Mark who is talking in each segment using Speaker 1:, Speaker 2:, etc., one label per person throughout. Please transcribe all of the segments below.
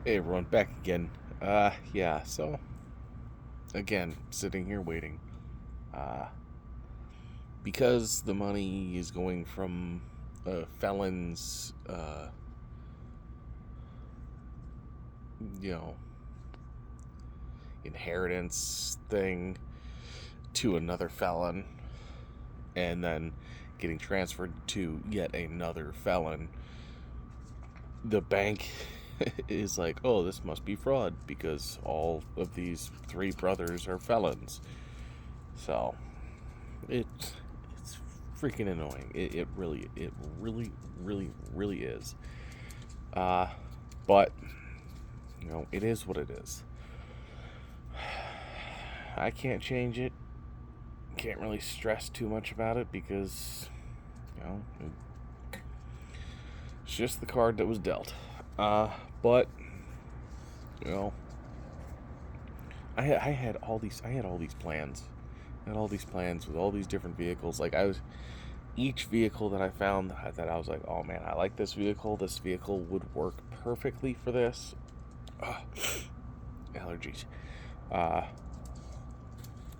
Speaker 1: Hey everyone, back again. Yeah, so again, sitting here waiting. Uh, because the money is going from felons, you know, inheritance thing to another felon, and then getting transferred to yet another felon. The bank is like, oh, this must be fraud because all of these three brothers are felons. So it's freaking annoying. It really is. Uh, but it is what it is. I can't change it. Can't really stress too much about it because you know it's just the card that was dealt. But you know, I had all these plans. I had all these plans with all these different vehicles. Like each vehicle that I found that I was like, oh man, I like this vehicle. This vehicle would work perfectly for this. Ugh, allergies. Uh,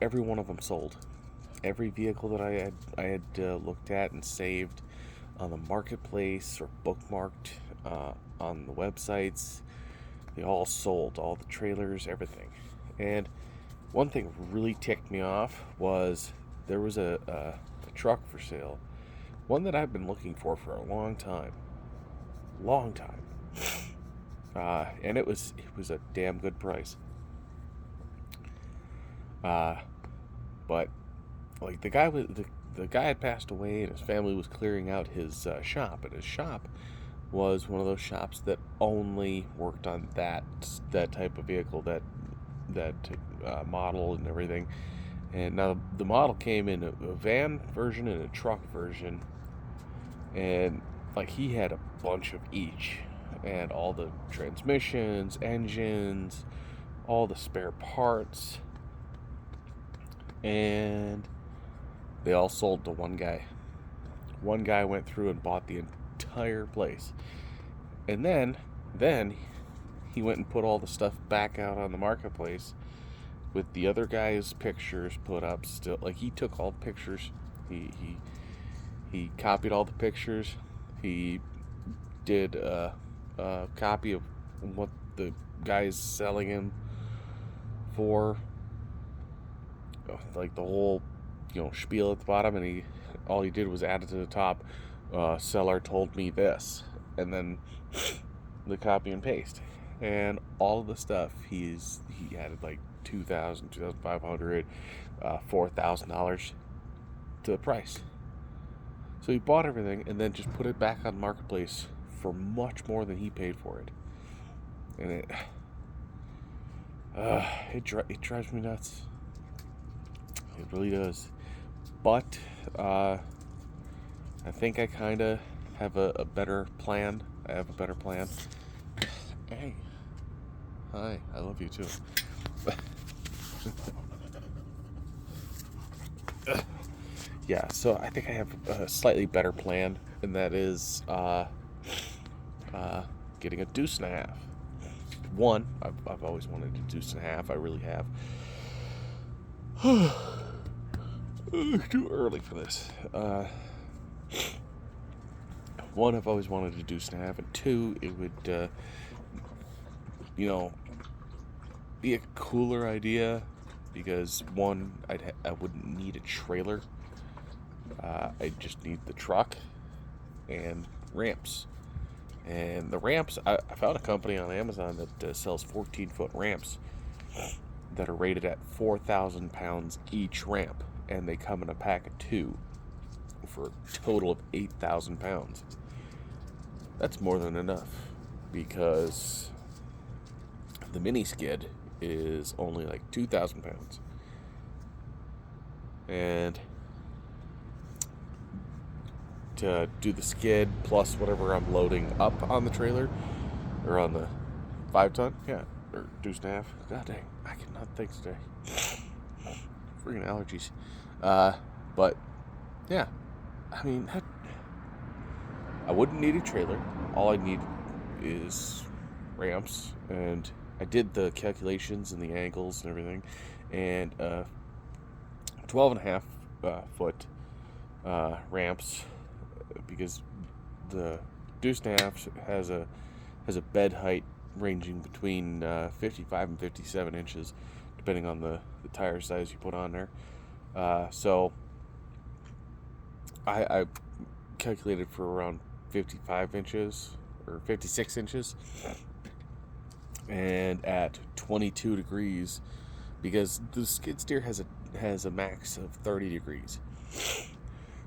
Speaker 1: every one of them sold. Every vehicle that I had looked at and saved on the marketplace or bookmarked on the websites, they all sold. All the trailers, everything. And one thing really ticked me off was there was a truck for sale, one that I've been looking for a long time, and it was a damn good price. Uh, but like the guy had passed away and his family was clearing out his shop, and his shop was one of those shops that only worked on that type of vehicle, that model and everything. And now the model came in a van version and a truck version, and like he had a bunch of each, and all the transmissions, engines, all the spare parts, and they all sold to one guy. One guy went through and bought the entire place, and then he went and put all the stuff back out on the marketplace with the other guy's pictures put up still. Like he took all the pictures, he copied all the pictures, he did a copy of what the guy's selling him for, like the whole spiel at the bottom, and he all he did was add it to the top. Seller told me this, and then the copy and paste, and all of the stuff he added like 2,000, 2,500, $4,000 to the price. So he bought everything and then just put it back on marketplace for much more than he paid for it, and it drives me nuts. It really does. But I think I kind of have a better plan. I have a better plan. Hey, hi, I love you too. Yeah, so I think I have a slightly better plan, and that is uh, getting a deuce and a half. One, I've always wanted a deuce and a half. I really have. Too early for this. One, I've always wanted a deuce and a half, and two, it would, you know, be a cooler idea because one, I wouldn't need a trailer. I just need the truck and ramps. And the ramps, I found a company on Amazon that sells 14-foot ramps that are rated at 4,000 pounds each ramp, and they come in a pack of two for a total of 8,000 pounds. That's more than enough because the mini skid is only like 2,000 pounds. And to do the skid plus whatever I'm loading up on the trailer or on the 5 ton, yeah, or deuce and a half. God dang, I cannot think today. Freaking allergies. But yeah, I mean, I wouldn't need a trailer. All I need is ramps, and I did the calculations and the angles and everything, and 12.5 foot ramps, because the deuce and a half has a bed height ranging between 55 and 57 inches, depending on the tire size you put on there. So I calculated for around 55 inches or 56 inches, and at 22 degrees, because the skid steer has a max of 30 degrees.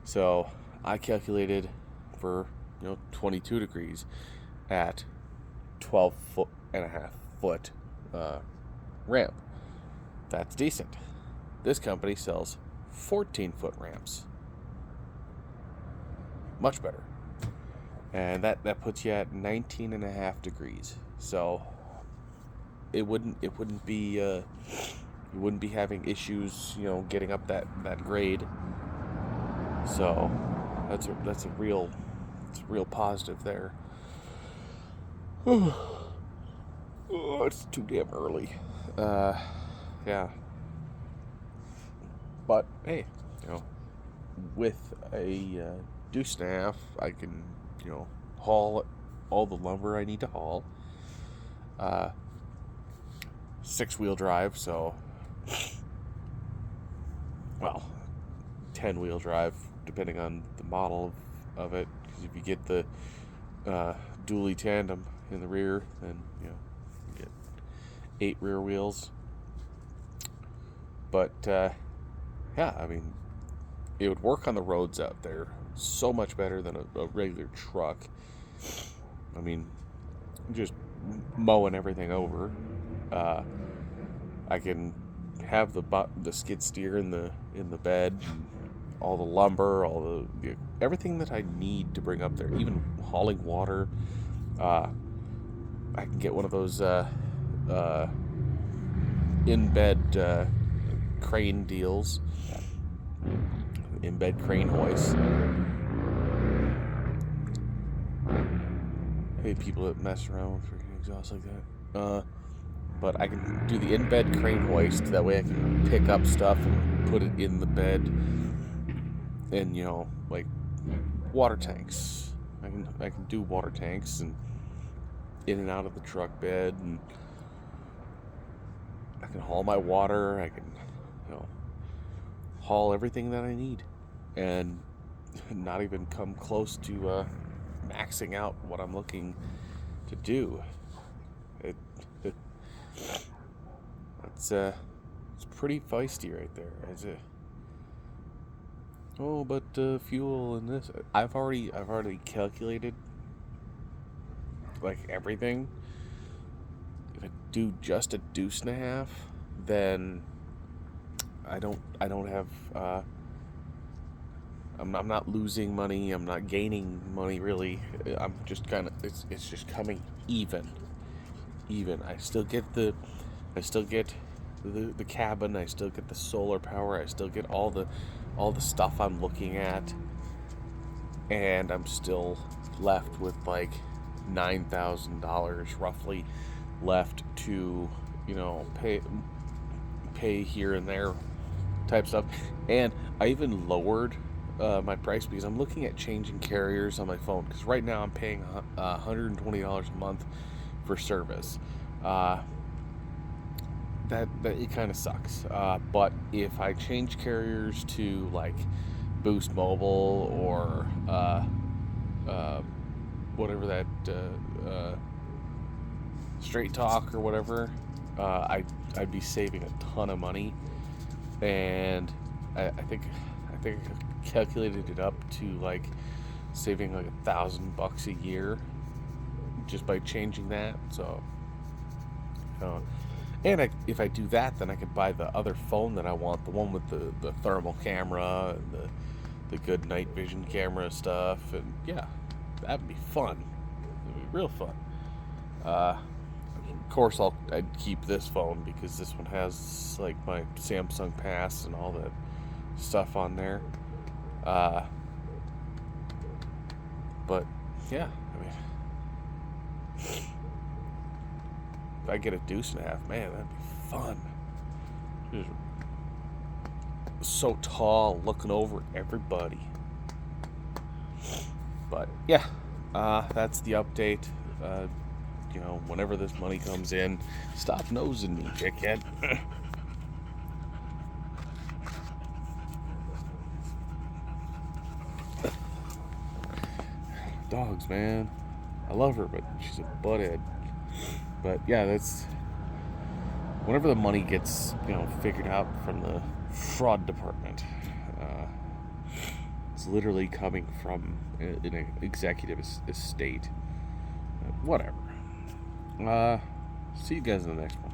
Speaker 1: So I calculated for 22 degrees at 12.5 foot ramp. That's decent. This company sells 14-foot ramps. Much better. And that puts you at 19.5 degrees. So it wouldn't be you wouldn't be having issues, getting up that grade. So that's a real positive there. Oh, it's too damn early. Yeah. But hey, with a deuce and a half, I can haul all the lumber I need to haul. 6-wheel drive, so 10-wheel drive, depending on the model of it. Because if you get the dually tandem in the rear, then you get 8 rear wheels. But yeah, I mean, it would work on the roads out there so much better than a regular truck. I mean, just mowing everything over. I can have the skid steer in the bed, and all the lumber, all the everything that I need to bring up there, even hauling water. I can get one of those in-bed crane deals, in-bed crane hoist. I hate people that mess around with freaking exhaust like that. But I can do the in-bed crane hoist. That way I can pick up stuff and put it in the bed. And like water tanks. I can do water tanks and in and out of the truck bed, and I can haul my water. I can haul everything that I need, and not even come close to maxing out what I'm looking to do. It's pretty feisty right there. But fuel and this. I've already calculated like everything. If I do just a deuce and a half, then I don't have. I'm not losing money. I'm not gaining money really. I'm just kind of. It's just coming even. I still get the cabin. I still get the solar power. I still get all the stuff I'm looking at, and I'm still left with like $9,000 roughly left to pay here and there type stuff. And I even lowered my price because I'm looking at changing carriers on my phone, because right now I'm paying $120 a month for service. That it kind of sucks. But if I change carriers to like Boost Mobile or whatever that Straight Talk or whatever, I'd be saving a ton of money. And I think I calculated it up to like saving like $1,000 a year just by changing that. So and if I do that, then I could buy the other phone that I want, the one with the thermal camera and the good night vision camera stuff. And yeah, that'd be fun. It'd be real fun. Of course, I'd keep this phone because this one has like my Samsung Pass and all that stuff on there. But yeah, I mean, I get a deuce and a half, man, that'd be fun. Just so tall, looking over everybody. But yeah, that's the update. Whenever this money comes in, stop nosing me, dickhead. Dogs, man. I love her, but she's a butthead. But yeah, that's whenever the money gets figured out from the fraud department. It's literally coming from an executive estate. Whatever. See you guys in the next one.